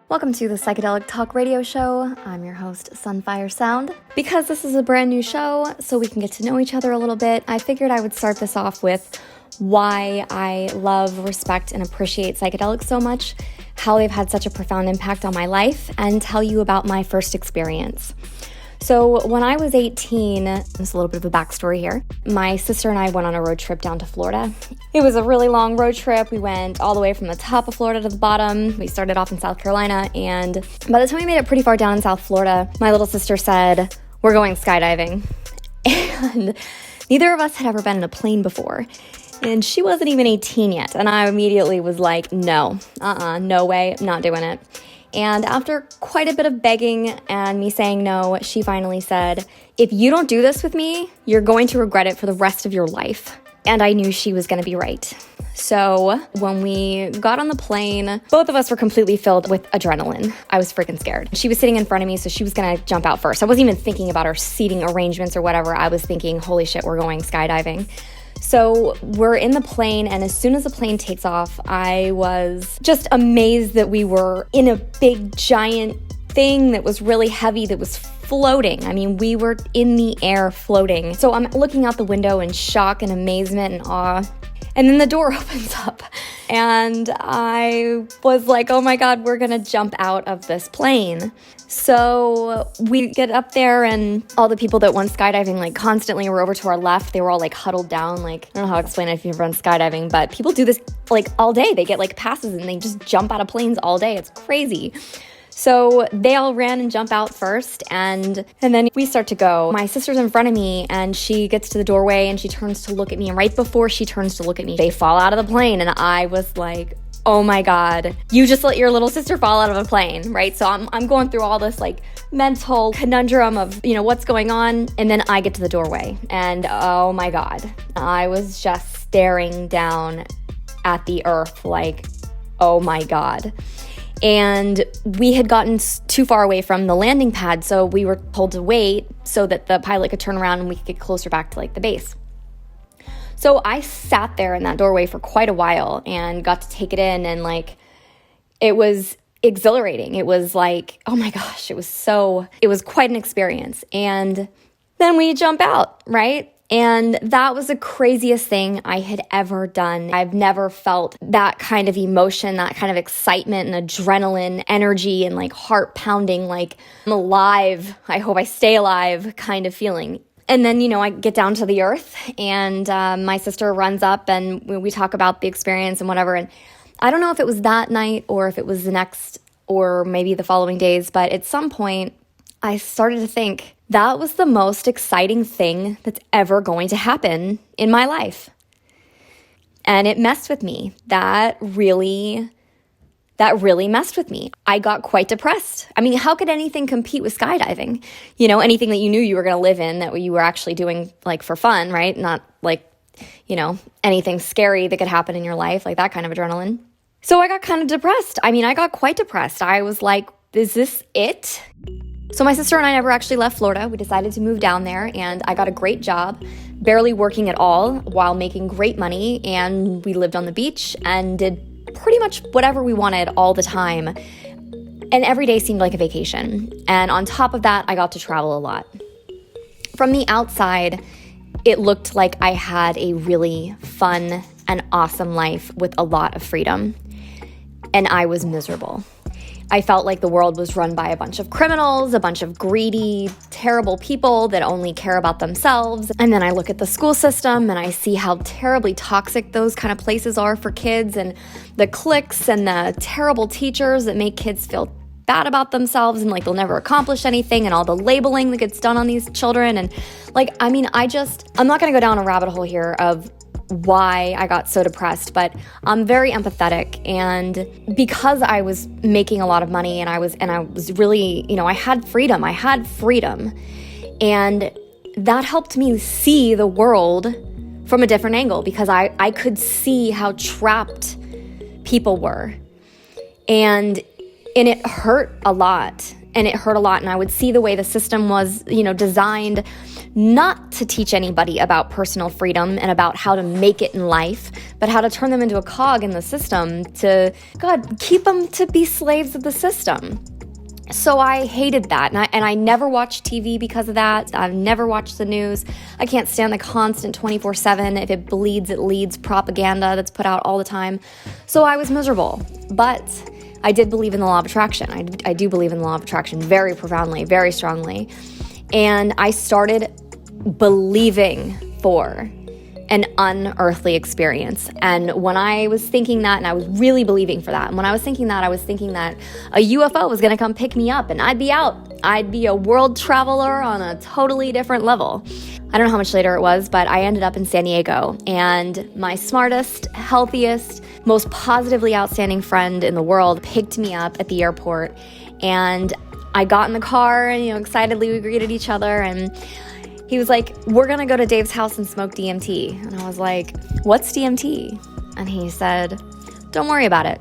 Welcome to the Psychedelic Talk Radio Show. I'm your host, Sunfire Sound. Because this is a brand new show, so we can get to know each other a little bit, I figured I would start this off with why I love, respect, and appreciate psychedelics so much, how they've had such a profound impact on my life, and tell you about my first experience. So when I was 18, there's a little bit of a backstory here. My sister and I went on a road trip down to Florida. It was a really long road trip. We went all the way from the top of Florida to the bottom. We started off in South Carolina, and by the time we made it pretty far down in South Florida, my little sister said, "We're going skydiving." And neither of us had ever been in a plane before. And she wasn't even 18 yet. And I immediately was like, no way, I'm not doing it. And after quite a bit of begging and me saying no, she finally said, "If you don't do this with me, you're going to regret it for the rest of your life." And I knew she was going to be right. So when we got on the plane, both of us were completely filled with adrenaline. I was freaking scared. She was sitting in front of me, so she was going to jump out first. I wasn't even thinking about our seating arrangements or whatever. I was thinking, holy shit, we're going skydiving. So we're in the plane, and as soon as the plane takes off, I was just amazed that we were in a big, giant thing that was really heavy, that was floating. I mean, we were in the air floating. So I'm looking out the window in shock and amazement and awe. And then the door opens up, and I was like, oh my God, we're gonna jump out of this plane. So we get up there, and all the people that went skydiving, like, constantly were over to our left. They were all like huddled down. Like, I don't know how to explain it if you've run skydiving, but people do this like all day. They get like passes and they just jump out of planes all day. It's crazy. So they all ran and jumped out first, and then we start to go. My sister's in front of me, and she gets to the doorway, and she turns to look at me, and right before she turns to look at me, they fall out of the plane, and I was like, oh my God, you just let your little sister fall out of a plane, right? So I'm going through all this like mental conundrum of, what's going on, and then I get to the doorway, and oh my God, I was just staring down at the earth like, oh my God. And we had gotten too far away from the landing pad, so we were told to wait so that the pilot could turn around and we could get closer back to like the base. So I sat there in that doorway for quite a while and got to take it in, and like, it was exhilarating. It was like, oh my gosh, it was quite an experience. And then we jump out, right? And that was the craziest thing I had ever done. I've never felt that kind of emotion, that kind of excitement and adrenaline, energy, and like heart pounding, like I'm alive, I hope I stay alive kind of feeling. And then, I get down to the earth, and my sister runs up, and we talk about the experience and whatever. And I don't know if it was that night or if it was the next or maybe the following days, but at some point I started to think, that was the most exciting thing that's ever going to happen in my life. And it messed with me. That really messed with me. I got quite depressed. I mean, how could anything compete with skydiving? Anything that you knew you were going to live in, that you were actually doing like for fun, right? Not like, anything scary that could happen in your life, like that kind of adrenaline. So I got kind of depressed. I mean, I got quite depressed. I was like, is this it? So my sister and I never actually left Florida. We decided to move down there, and I got a great job, barely working at all, while making great money, and we lived on the beach and did pretty much whatever we wanted all the time. And every day seemed like a vacation. And on top of that, I got to travel a lot. From the outside, it looked like I had a really fun and awesome life with a lot of freedom. And I was miserable. I felt like the world was run by a bunch of criminals, a bunch of greedy, terrible people that only care about themselves. And then I look at the school system and I see how terribly toxic those kind of places are for kids, and the cliques and the terrible teachers that make kids feel bad about themselves and like they'll never accomplish anything, and all the labeling that gets done on these children. And like, I mean, I'm not going to go down a rabbit hole here of why I got so depressed, but I'm very empathetic, and because I was making a lot of money and I was really, I had freedom, and that helped me see the world from a different angle, because I could see how trapped people were, and it hurt a lot. and it hurt a lot. And I would see the way the system was, designed not to teach anybody about personal freedom and about how to make it in life, but how to turn them into a cog in the system to, keep them to be slaves of the system. So I hated that, and I never watched TV because of that. I've never watched the news. I can't stand the constant 24/7, if it bleeds, it leads propaganda that's put out all the time. So I was miserable, but I did believe in the law of attraction. I do believe in the law of attraction very profoundly, very strongly. And I started believing for an unearthly experience. And when I was thinking that, and I was really believing for that, and when I was thinking that, I was thinking that a UFO was going to come pick me up and I'd be out. I'd be a world traveler on a totally different level. I don't know how much later it was, but I ended up in San Diego, and my smartest, healthiest, most positively outstanding friend in the world picked me up at the airport, and I got in the car and, excitedly we greeted each other, and he was like, "We're going to go to Dave's house and smoke DMT." And I was like, "What's DMT?" And he said, "Don't worry about it."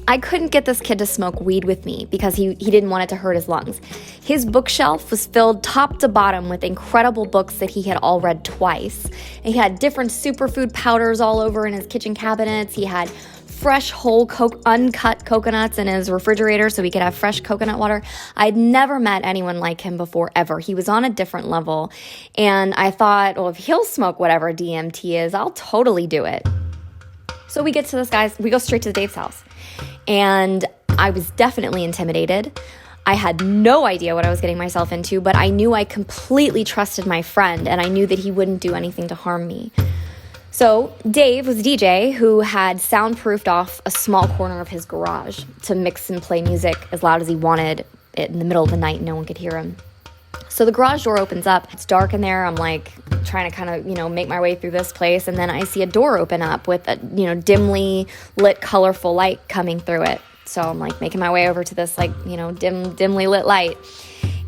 I couldn't get this kid to smoke weed with me because he didn't want it to hurt his lungs. His bookshelf was filled top to bottom with incredible books that he had all read twice. And he had different superfood powders all over in his kitchen cabinets. He had fresh, whole, uncut coconuts in his refrigerator so we could have fresh coconut water. I'd never met anyone like him before, ever. He was on a different level. And I thought, well, if he'll smoke whatever DMT is, I'll totally do it. So we get to this guy's, we go straight to Dave's house. And I was definitely intimidated. I had no idea what I was getting myself into, but I knew I completely trusted my friend, and I knew that he wouldn't do anything to harm me. So Dave was a DJ who had soundproofed off a small corner of his garage to mix and play music as loud as he wanted it in the middle of the night. No one could hear him. So the garage door opens up. It's dark in there. I'm like trying to kind of, make my way through this place. And then I see a door open up with a, dimly lit, colorful light coming through it. So I'm like making my way over to this dimly lit light.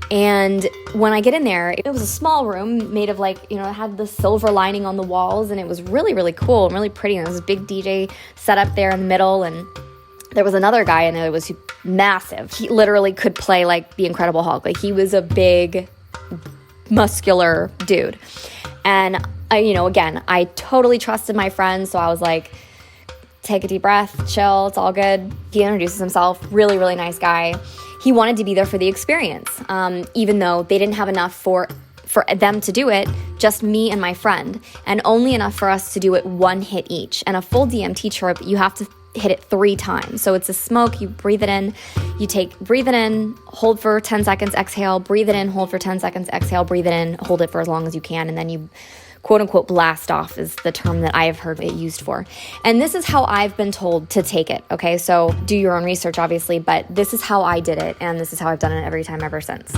And when I get in there, it was a small room made of it had the silver lining on the walls, and it was really, really cool and really pretty. And there was a big DJ set up there in the middle, and there was another guy in there that was massive. He literally could play like the Incredible Hulk. Like, he was a big, muscular dude. And I totally trusted my friend, so I was like, take a deep breath, chill, it's all good. He introduces himself, really, really nice guy. He wanted to be there for the experience, even though they didn't have enough for them to do it, just me and my friend, and only enough for us to do it one hit each. And a full DMT trip, you have to hit it 3 times. So it's a smoke, you breathe it in, breathe it in, hold for 10 seconds, exhale, breathe it in, hold for 10 seconds, exhale, breathe it in, hold it for as long as you can, and then you quote unquote blast off is the term that I have heard it used for. And this is how I've been told to take it, okay? So do your own research, obviously, but this is how I did it, and this is how I've done it every time ever since.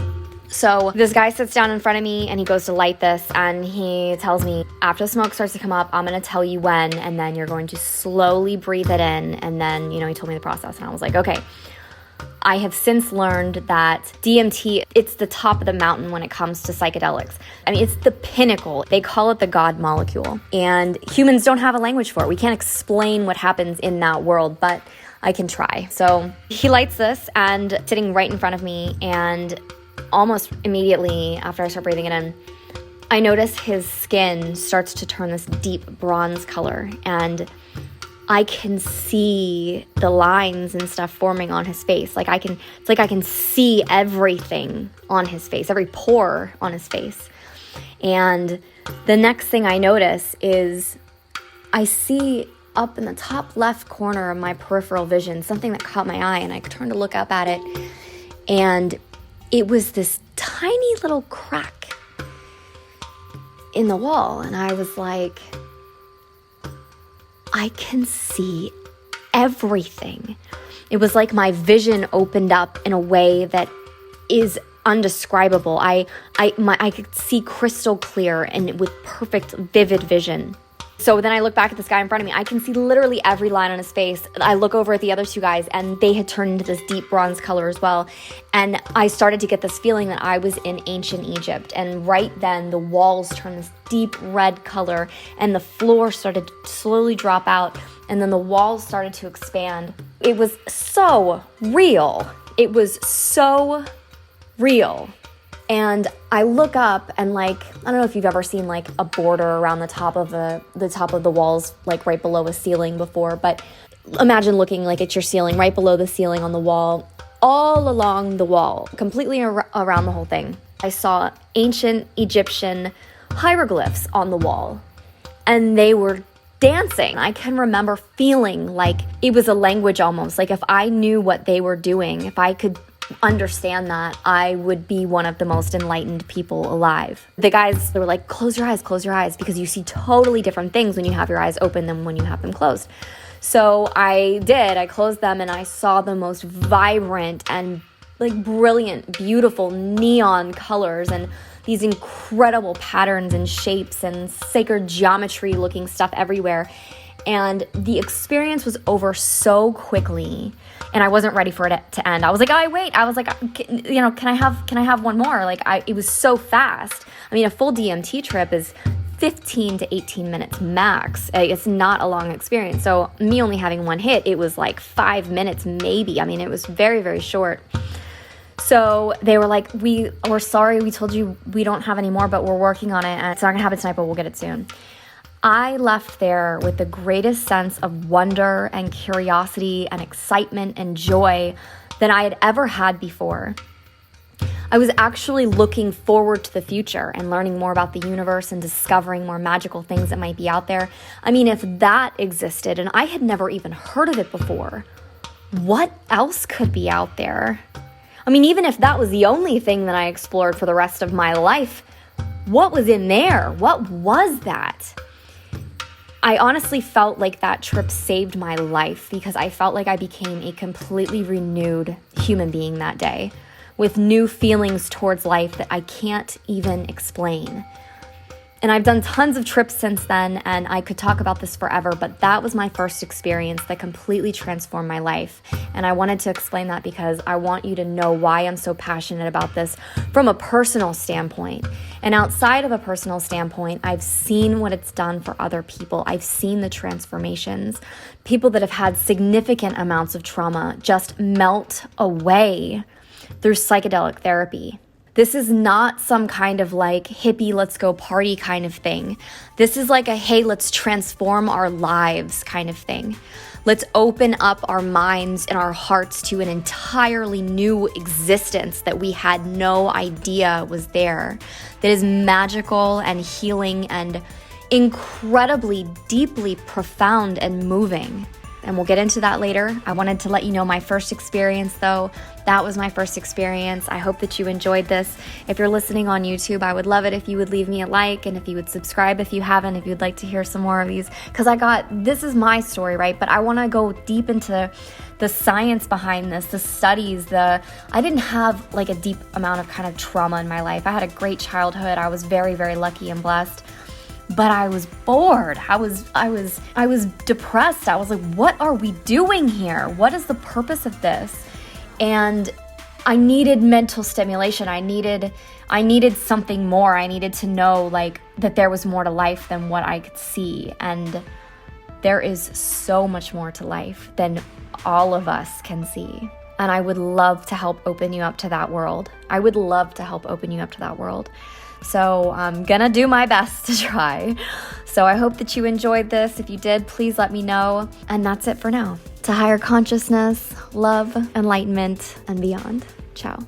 So this guy sits down in front of me, and he goes to light this, and he tells me, after the smoke starts to come up, I'm going to tell you when, and then you're going to slowly breathe it in, and then, he told me the process, and I was like, okay. I have since learned that DMT, it's the top of the mountain when it comes to psychedelics. I mean, it's the pinnacle. They call it the God molecule. And humans don't have a language for it. We can't explain what happens in that world, but I can try. So he lights this, and sitting right in front of me, and almost immediately after I start breathing it in, I notice his skin starts to turn this deep bronze color, and I can see the lines and stuff forming on his face. I can see everything on his face, every pore on his face. And the next thing I notice is I see up in the top left corner of my peripheral vision something that caught my eye, and I turned to look up at it, and it was this tiny little crack in the wall. And I was like, I can see everything. It was like my vision opened up in a way that is undescribable. I could see crystal clear and with perfect, vivid vision. So then I look back at this guy in front of me. I can see literally every line on his face. I look over at the other 2 guys, and they had turned into this deep bronze color as well. And I started to get this feeling that I was in ancient Egypt. And right then, the walls turned this deep red color, and the floor started to slowly drop out, and then the walls started to expand. It was so real. it was so real. And I look up and like, I don't know if you've ever seen like a border around the top of the walls, like right below a ceiling before, but imagine looking like at your ceiling, right below the ceiling on the wall, all along the wall, completely around the whole thing. I saw ancient Egyptian hieroglyphs on the wall, and they were dancing. I can remember feeling like it was a language almost, like if I knew what they were doing, if I could understand that, I would be one of the most enlightened people alive. The guys, they were like, close your eyes, because you see totally different things when you have your eyes open than when you have them closed. So I did. I closed them and I saw the most vibrant and like brilliant, beautiful neon colors and these incredible patterns and shapes and sacred geometry looking stuff everywhere. And the experience was over so quickly, and I wasn't ready for it to end. I was like, oh, wait. I was like, can I have one more? Like, it was so fast. I mean, a full DMT trip is 15 to 18 minutes max. It's not a long experience. So me only having one hit, it was like 5 minutes maybe. I mean, it was very, very short. So they were like, we're sorry, we told you we don't have any more, but we're working on it, and it's not gonna happen tonight, but we'll get it soon. I left there with the greatest sense of wonder and curiosity and excitement and joy than I had ever had before. I was actually looking forward to the future and learning more about the universe and discovering more magical things that might be out there. I mean, if that existed, and I had never even heard of it before, what else could be out there? I mean, even if that was the only thing that I explored for the rest of my life, what was in there? What was that? I honestly felt like that trip saved my life because I felt like I became a completely renewed human being that day with new feelings towards life that I can't even explain. And I've done tons of trips since then, and I could talk about this forever, but that was my first experience that completely transformed my life. And I wanted to explain that because I want you to know why I'm so passionate about this from a personal standpoint. And outside of a personal standpoint, I've seen what it's done for other people. I've seen the transformations. People that have had significant amounts of trauma just melt away through psychedelic therapy. This is not some kind of like hippie, let's go party kind of thing. This is like a, hey, let's transform our lives kind of thing. Let's open up our minds and our hearts to an entirely new existence that we had no idea was there, that is magical and healing and incredibly, deeply profound and moving. And we'll get into that later. I wanted to let you know my first experience though. That was my first experience. I hope that you enjoyed this. If you're listening on YouTube, I would love it if you would leave me a like and if you would subscribe if you haven't, if you'd like to hear some more of these. Because this is my story, right? But I want to go deep into the science behind this, the studies, I didn't have like a deep amount of kind of trauma in my life. I had a great childhood. I was very, very lucky and blessed. But I was bored. I was depressed. I was like, what are we doing here? What is the purpose of this? And I needed mental stimulation. I needed something more. I needed to know like that there was more to life than what I could see. And there is so much more to life than all of us can see. And I would love to help open you up to that world. So I'm gonna do my best to try. So I hope that you enjoyed this. If you did, please let me know. And that's it for now. To higher consciousness, love, enlightenment, and beyond. Ciao.